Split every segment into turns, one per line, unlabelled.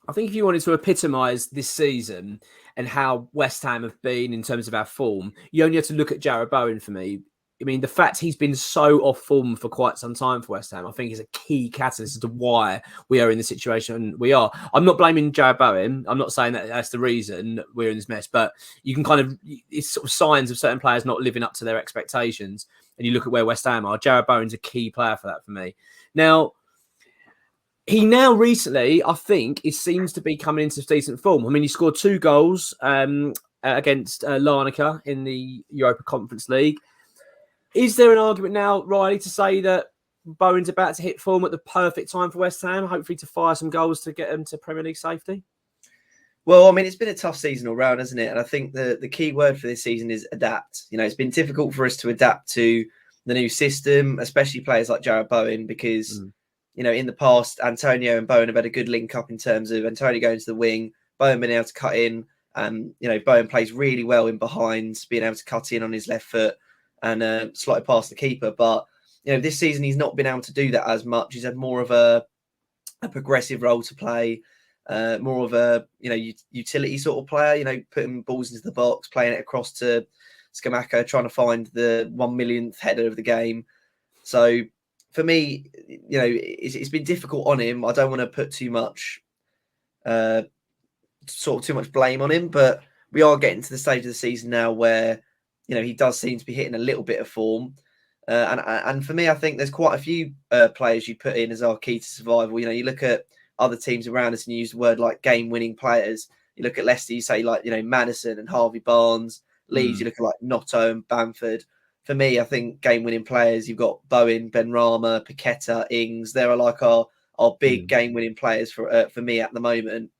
I think if you wanted to epitomise this season and how West Ham have been in terms of our form, you only have to look at Jarrod Bowen for me. I mean, the fact he's been so off form for quite some time for West Ham, I think is a key catalyst as to why we are in the situation we are. I'm not blaming Jarrod Bowen. I'm not saying that that's the reason we're in this mess, but you can kind of, it's sort of signs of certain players not living up to their expectations. And you look at where West Ham are. Jarrod Bowen's a key player for that for me. Now, he now recently, I think, it seems to be coming into decent form. I mean, he scored 2 goals against Larnaca in the Europa Conference League. Is there an argument now, Riley, to say that Bowen's about to hit form at the perfect time for West Ham, hopefully to fire some goals to get them to Premier League safety?
Well, I mean, it's been a tough season all round, hasn't it? And I think the key word for this season is adapt. You know, it's been difficult for us to adapt to the new system, especially players like Jarrod Bowen, because you know, in the past, Antonio and Bowen have had a good link up in terms of Antonio going to the wing, Bowen being able to cut in. You know, Bowen plays really well in behind, being able to cut in on his left foot and slide past the keeper. But, you know, this season he's not been able to do that as much. He's had more of a progressive role to play, more of a, you know, utility sort of player, you know, putting balls into the box, playing it across to Scamacca, trying to find the 1 millionth header of the game. So, for me, you know, it's been difficult on him. I don't want to put too much blame on him, but we are getting to the stage of the season now where, you know, he does seem to be hitting a little bit of form. And for me, I think there's quite a few players you put in as our key to survival. You know, you look at other teams around us and you use the word like game-winning players. You look at Leicester, you say like, you know, Maddison and Harvey Barnes. Leeds, you look at like Notto and Bamford. For me, I think game-winning players, you've got Bowen, Benrahma, Paqueta, Ings. There are like our big game-winning players for me at the moment,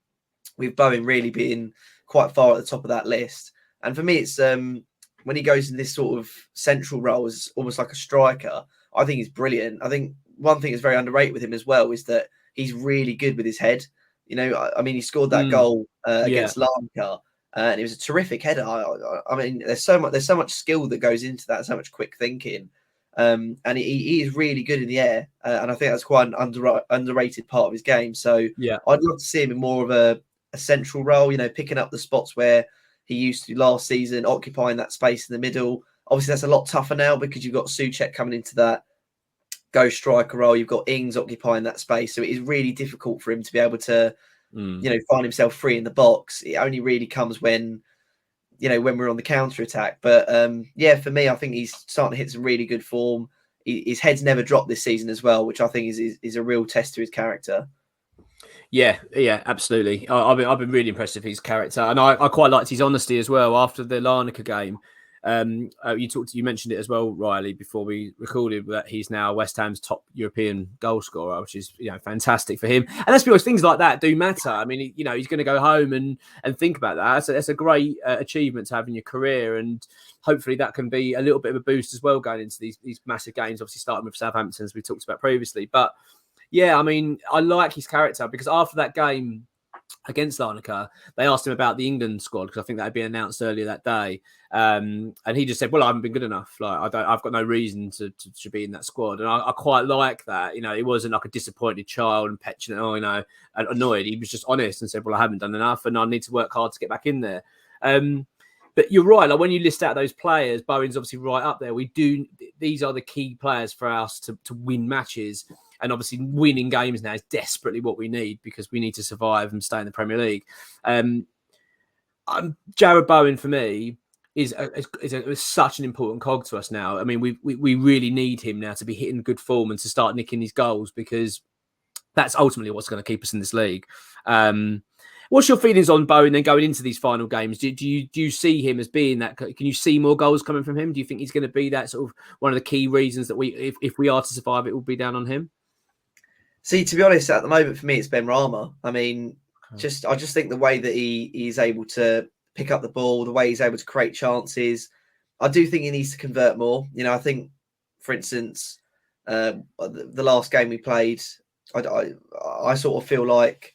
with Bowen really being quite far at the top of that list. And for me, it's when he goes in this sort of central role as almost like a striker, I think he's brilliant. I think one thing that's very underrated with him as well is that he's really good with his head. You know, I mean, he scored that goal against Lanka. And it was a terrific header. I mean, there's so much skill that goes into that, so much quick thinking, and he is really good in the air. And I think that's quite an underrated part of his game. So
yeah,
I'd love to see him in more of a central role. You know, picking up the spots where he used to last season, occupying that space in the middle. Obviously, that's a lot tougher now because you've got Souček coming into that ghost striker role. You've got Ings occupying that space, so it is really difficult for him to be able to. You know, find himself free in the box. It only really comes when, you know, when we're on the counter attack. But yeah, for me, I think he's starting to hit some really good form. His head's never dropped this season as well, which I think is a real test to his character.
Yeah, absolutely. I've been really impressed with his character, and I quite liked his honesty as well after the Larnaca game. You mentioned it as well, Riley, before we recorded, that he's now West Ham's top European goal scorer, which is, you know, fantastic for him. And let's be honest, things like that do matter. I mean, you know, he's going to go home and think about that. So that's a great achievement to have in your career, and hopefully that can be a little bit of a boost as well going into these massive games. Obviously, starting with Southampton, as we talked about previously. But yeah, I mean, I like his character because after that game against Larnaca, they asked him about the England squad because I think that had been announced earlier that day, and he just said, "Well, I haven't been good enough. Like, I've got no reason to be in that squad." And I quite like that. You know, it wasn't like a disappointed child and petulant, or, you know, and annoyed. He was just honest and said, "Well, I haven't done enough, and I need to work hard to get back in there." But you're right. Like when you list out those players, Bowen's obviously right up there. These are the key players for us to win matches. And obviously winning games now is desperately what we need because we need to survive and stay in the Premier League. Jarrod Bowen, for me, is such an important cog to us now. I mean, we really need him now to be hitting good form and to start nicking these goals because that's ultimately what's going to keep us in this league. What's your feelings on Bowen then going into these final games? Do you see him as being that? Can you see more goals coming from him? Do you think he's going to be that sort of one of the key reasons that if we are to survive, it will be down on him?
See, to be honest, at the moment for me, it's Benrahma. I mean, I just think the way that he's able to pick up the ball, the way he's able to create chances, I do think he needs to convert more. You know, I think, for instance, the last game we played, I sort of feel like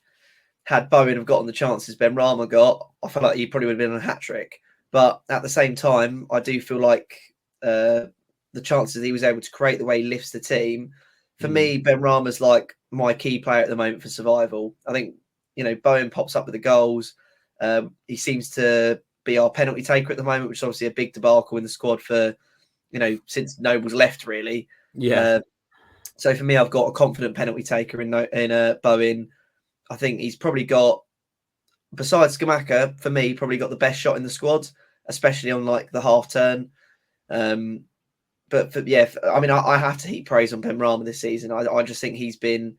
had Bowen have gotten the chances Benrahma got, I feel like he probably would have been on a hat-trick. But at the same time, I do feel like the chances he was able to create, the way he lifts the team, for me, Benrahma's like my key player at the moment for survival. I think Bowen pops up with the goals. He seems to be our penalty taker at the moment, which is obviously a big debacle in the squad for, since Noble's left, really.
Yeah.
So for me, I've got a confident penalty taker in Bowen. I think he's probably got, besides Skamaka, for me, probably got the best shot in the squad, especially on like the half turn. But I have to heap praise on Benrahma this season. I just think he's been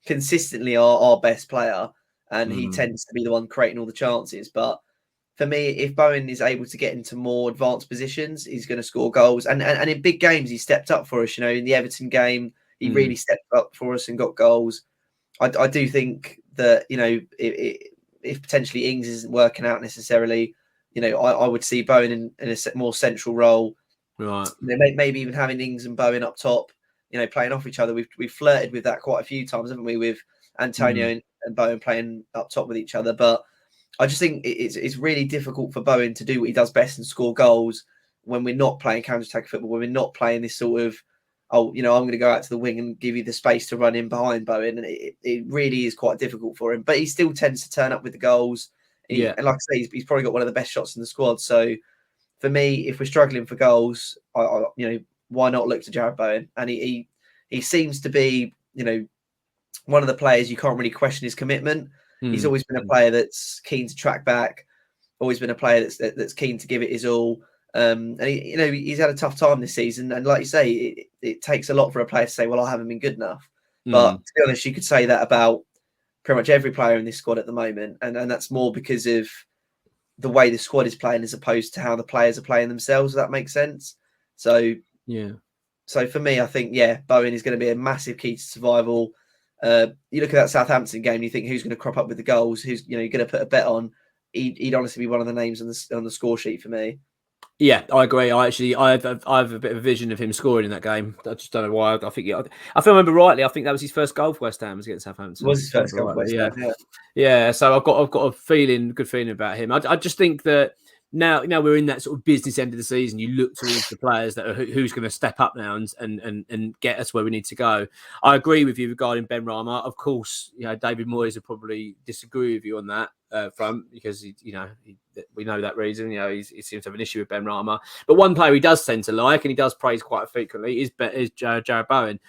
consistently our best player, and he tends to be the one creating all the chances. But for me, if Bowen is able to get into more advanced positions, he's going to score goals. And in big games, he stepped up for us. In the Everton game, he really stepped up for us and got goals. I do think that, if potentially Ings isn't working out necessarily, I would see Bowen in a more central role.
Right.
Maybe even having Ings and Bowen up top, playing off each other. We've flirted with that quite a few times, haven't we? With Antonio and Bowen playing up top with each other. But I just think it's really difficult for Bowen to do what he does best and score goals when we're not playing counter-attack football, when we're not playing this sort of, I'm going to go out to the wing and give you the space to run in behind Bowen. And it really is quite difficult for him. But he still tends to turn up with the goals. And like I say, he's probably got one of the best shots in the squad. So for me, if we're struggling for goals, why not look to Jarrod Bowen? And he seems to be, one of the players you can't really question his commitment. He's always been a player that's keen to track back, always been a player that's keen to give it his all. And he's had a tough time this season. And like you say, it takes a lot for a player to say, well, I haven't been good enough. But to be honest, you could say that about pretty much every player in this squad at the moment. And that's more because of the way the squad is playing as opposed to how the players are playing themselves, if that makes sense. So, So for me, I think, Bowen is going to be a massive key to survival. You look at that Southampton game, you think who's going to crop up with the goals, who's you're going to put a bet on. He'd honestly be one of the names on the score sheet for me.
Yeah, I agree. I have a bit of a vision of him scoring in that game. I just don't know why. I think if I remember rightly, I think that was his first goal for West Ham against Southampton.
It was his first goal for West Ham.
Yeah. So I've got a good feeling about him. I just think that now we're in that sort of business end of the season. You look towards the players that are who's going to step up now and get us where we need to go. I agree with you regarding Benrahma. Of course, David Moyes would probably disagree with you on that front because we know that reason. He seems to have an issue with Benrahma. But one player he does tend to like and he does praise quite frequently is Jarrod Bowen.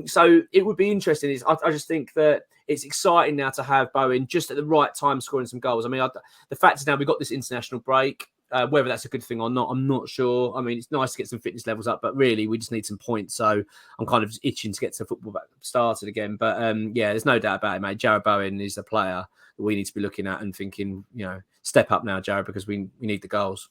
So it would be interesting. I just think that it's exciting now to have Bowen just at the right time scoring some goals. I mean, the fact is now we've got this international break. Whether that's a good thing or not, I'm not sure. I mean, it's nice to get some fitness levels up, but really we just need some points. So I'm kind of itching to get to football back started again. But there's no doubt about it, mate. Jarrod Bowen is a player that we need to be looking at and thinking, step up now, Jarrod, because we need the goals.